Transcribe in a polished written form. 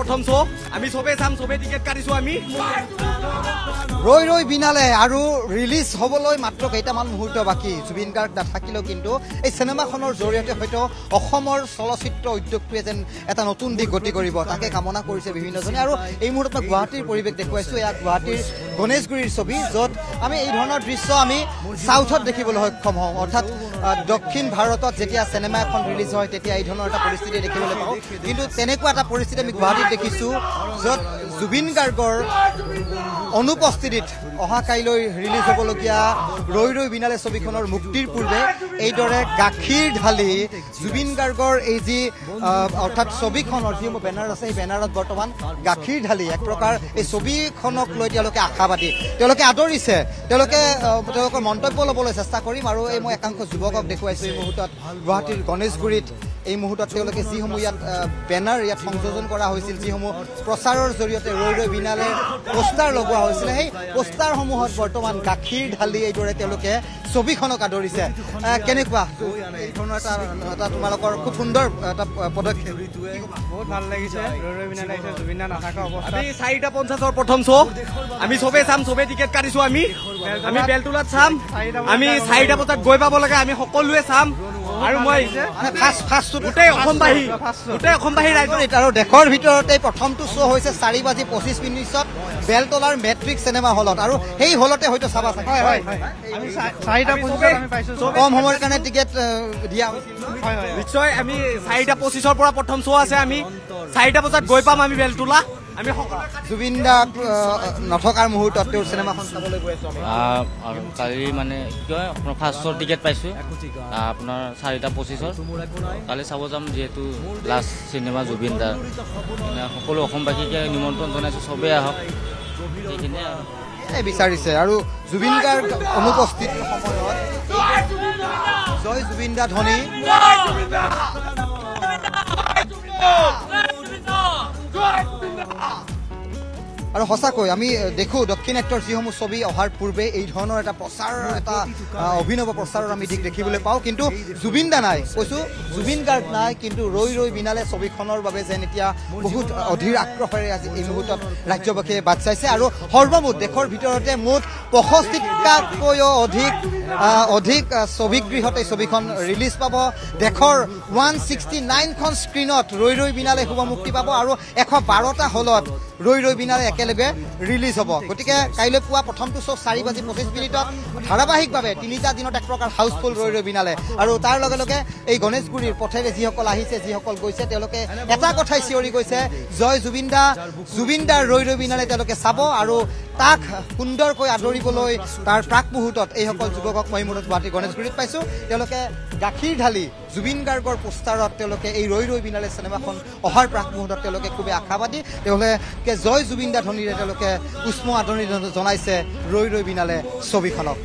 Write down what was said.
প্ৰথম শ্ব' আমি চবেই চাম, চবেই টিকেট কাটিছোঁ আমি। ৰৈ ৰৈ বিনালে আৰু ৰিলিজ হ'বলৈ মাত্ৰ কেইটামান মুহূৰ্ত বাকী। জুবিন গাৰ্গ নাথাকিলেও কিন্তু এই চিনেমাখনৰ জৰিয়তে হয়তো অসমৰ চলচ্চিত্ৰ উদ্যোগটোৱে যেন এটা নতুন দিশ গতি কৰিব, তাকে কামনা কৰিছে বিভিন্নজনে। আৰু এই মুহূৰ্তত মই গুৱাহাটীৰ পৰিৱেশ দেখুৱাইছোঁ। এয়া গুৱাহাটীৰ গণেশগুৰিৰ ছবি, য'ত আমি এই ধৰণৰ দৃশ্য আমি চাউথত দেখিবলৈ সক্ষম হওঁ। অৰ্থাৎ দক্ষিণ ভাৰতত যেতিয়া চিনেমা এখন ৰিলিজ হয় তেতিয়া এই ধৰণৰ এটা পৰিস্থিতি দেখিবলৈ পাওঁ, কিন্তু তেনেকুৱা এটা পৰিস্থিতি আমি গুৱাহাটীত দেখিছোঁ, য'ত জুবিন গাৰ্গৰ অনুপস্থিতিত অহা কাইলৈ ৰিলিজ হ'বলগীয়া ৰৈ ৰৈ বিনালে ছবিখনৰ মুক্তিৰ পূৰ্বে এইদৰে গাখীৰ ঢালি জুবিন গাৰ্গৰ এই যি অৰ্থাৎ ছবিখনৰ যিসমূহ বেনাৰ আছে, সেই বেনাৰত বৰ্তমান গাখীৰ ঢালি এক প্ৰকাৰ এই ছবিখনক লৈ তেওঁলোকে আশাবাদী, তেওঁলোকে আদৰিছে, তেওঁলোকৰ মন্তব্য ল'বলৈ চেষ্টা কৰিম। আৰু এই মই একাংশ যুৱকক দেখুৱাইছোঁ এই মুহূৰ্তত গুৱাহাটীৰ গণেশগুৰিত। এই মুহূৰ্তত তেওঁলোকে যিসমূহ ইয়াত বেনাৰ ইয়াত সংযোজন কৰা হৈছিল, যিসমূহ প্ৰচাৰৰ জৰিয়তে ৰৈ ৰৈ বিনালে পোষ্টাৰ লগোৱা হৈছিলে, সেই পোষ্টাৰসমূহত বৰ্তমান গাখীৰ ঢালি এইদৰে তেওঁলোকে ছবিখনক আদৰিছে। কেনেকুৱা এই ধৰণৰ এটা তোমালোকৰ খুব সুন্দৰ এটা পদক্ষেপ? বহুত ভাল লাগিছে। ৰৈ ৰৈ বিনালে জুবিন দা নাথাকা অৱস্থা। আমি 4:50 প্ৰথম শ্ব' আমি চবেই চাম, চবেই টিকেট কাটিছোঁ আমি বেলতলাত চাম। আমি 4টা বজাত গৈ পাব লাগে, আমি সকলোৱে চাম। আৰু মই গোটেই অসমবাসী ৰাইজৰ আৰু দেশৰ ভিতৰতে প্ৰথমটো শ্ব' হৈছে 4:25 বেলতলাৰ মেট্ৰিক চিনেমা হলত, আৰু সেই হলতে হয়তো চাবা চাগে। কম সময়ৰ কাৰণে টিকেট দিয়া নিশ্চয়। আমি 4:25 পৰা প্ৰথম শ্ব' আছে, আমি 4টা বজাত গৈ পাম আমি বেলতলা। আমি জুবিন দা নথকাৰ মুহূৰ্তত তেওঁৰ চিনেমাখন চাবলৈ গৈ আছোঁ। কালি মানে কি হয় আপোনাৰ ফাৰ্ষ্ট শ্ব' টিকেট পাইছোঁ আপোনাৰ 4:25। কালি চাব যাম, যিহেতু লাষ্ট চিনেমা জুবিন দাৰ। সকলো অসমবাসীকে নিমন্ত্ৰণ জনাইছোঁ, চবেই আহক, সেইখিনিয়ে বিচাৰিছে। আৰু জুবিন গাৰ্গ অনুপস্থিত সময়ত জয় জুবিন দা ধ্বনি আৰু সঁচাকৈ আমি দেখোঁ দক্ষিণ এক্টৰ যিসমূহ ছবি অহাৰ পূৰ্বে এই ধৰণৰ এটা প্ৰচাৰ, এটা অভিনৱ প্ৰচাৰৰ আমি দিশ দেখিবলৈ পাওঁ, কিন্তু জুবিন দা নাই। কৈছোঁ জুবিন গাৰ্গ নাই, কিন্তু ৰৈ ৰৈ বিনালে ছবিখনৰ বাবে যেন এতিয়া বহুত অধীৰ আগ্ৰহেৰে আজি এই মুহূৰ্তত ৰাজ্যবাসীয়ে বাট চাইছে। আৰু সৰ্বমুঠ দেশৰ ভিতৰতে মুঠ 65টাতকৈও অধিক ছবিগৃহত এই ছবিখন ৰিলিজ পাব। দেশৰ 169খন স্ক্ৰীণত ৰৈ ৰৈ বিনালে শুভ মুক্তি পাব, আৰু 112টা হলত ৰৈ ৰৈ বিনালে একেলগে ৰিলিজ হ'ব। গতিকে কাইলৈ পুৱা প্ৰথমটো শ্ব' 4:25 ধাৰাবাহিকভাৱে 3টা দিনত এক প্ৰকাৰ হাউচফুল ৰৈ ৰৈ বিনালে। আৰু তাৰ লগে লগে এই গণেশগুৰিৰ পথেৰে যিসকল আহিছে, যিসকল গৈছে, তেওঁলোকে এটা কথাই চিঞৰি গৈছে, জয় জুবিন দা, জুবিন দাৰ ৰৈ ৰৈ বিনালে তেওঁলোকে চাব। আৰু তাক সুন্দৰকৈ আদৰিবলৈ তাৰ প্ৰাক মুহূৰ্তত এইসকল যুৱকক মই মূৰত গুৱাহাটী গণেশগুৰিত পাইছোঁ। তেওঁলোকে গাখীৰ ঢালি জুবিন গাৰ্গৰ পোষ্টাৰত তেওঁলোকে এই ৰৈ ৰৈ বিনালে চিনেমাখন অহাৰ প্ৰাক মুহূৰ্তত তেওঁলোকে খুবেই আশাবাদী। তেওঁলোকে জয় জুবিন দা ধ্বনিৰে তেওঁলোকে উষ্ম আদৰণি জনাইছে ৰৈ ৰৈ বিনালে ছবিখনক।